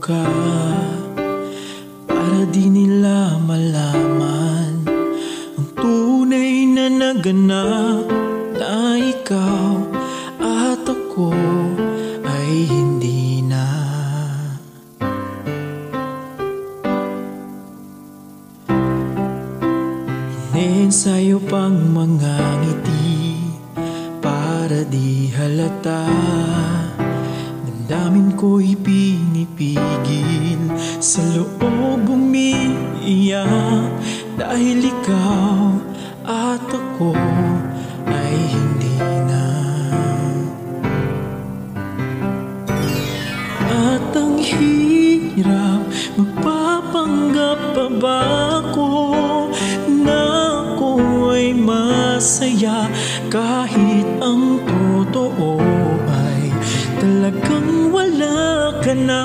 ka, para di nila malaman ang tunay na naganap, na ikaw at ako ay hindi na. Ine-ensayo pang mga ngiti para di halata, damdamin ko'y pinipigil, sa loob umiiyak, dahil ikaw at ako ay hindi na. At ang hirap, magpapanggap pa ba ako na ako ay masaya, kahit ang totoo ay talagang wala ka na.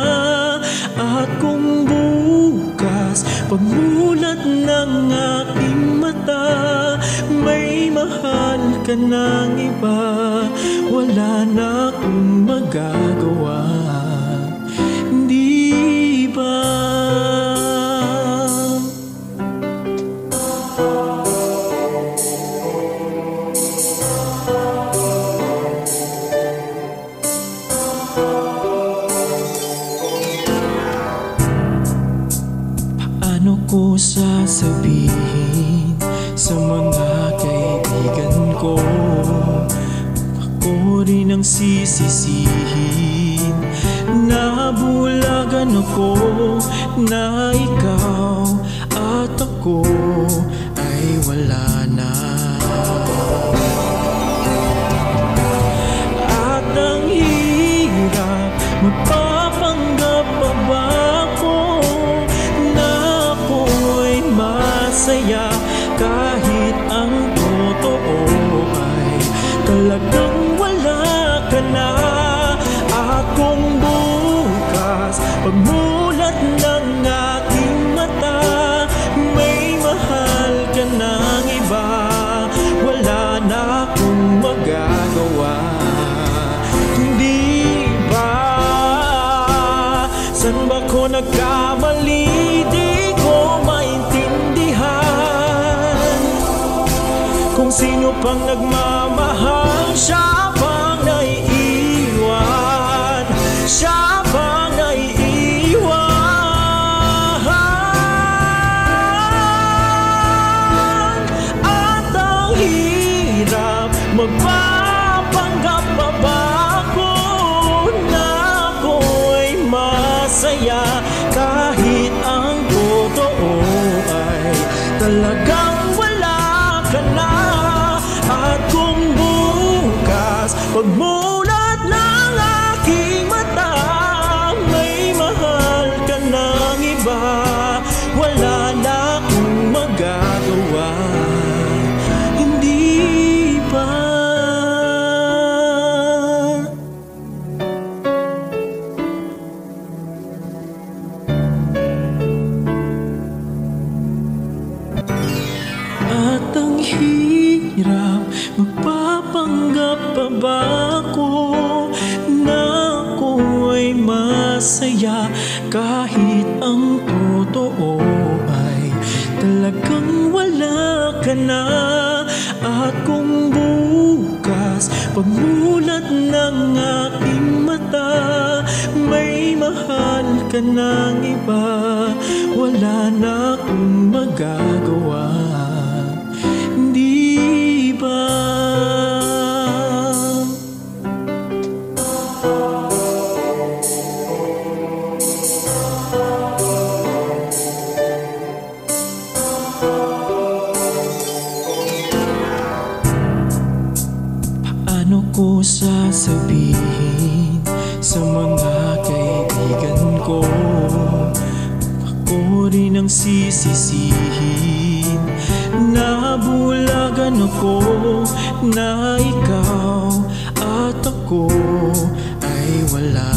At kung bukas pagmulat ng aking mata, may mahal ka ng iba, wala na akong magagawa, di ba? Paano ko sasabihin sa mga kaibigan ko, ako rin ang sisisihin, nabulagan ako na ikaw at ako ay wala na. At ang hirap, magpapanggap pa ba ako na ako ay masaya, kahit ang totoo ay talagang wala ka na. At kung bukas pagmulat ng aking mata, may mahal ka ng iba, wala na akong magagawa, hindi ba? San ba ko nagkamali? Di ko maintindihan kung sino pang nagmamahal, siya pang naiiwan, siya pang naiiwan. At ang hirap, magpapanggap pa ba ako na ako ay masaya, kahit ang totoo ay talagang wala ka na. At kung bukas pagmulat ng aking mata, may mahal ka ng iba, wala na akong magagawa, hindi ba? At ang hirap, magpapanggap pa ba ako na ako ay masaya, kahit ang totoo ay talagang wala ka na. At kung bukas pagmulat ng aking mata, may mahal ka ng iba, wala na akong magagawa, di ba? Paano ko sasabihin sa mga kaibigan ko, ako rin ang sisisihin, nabulagan ako na ikaw at ako ay wala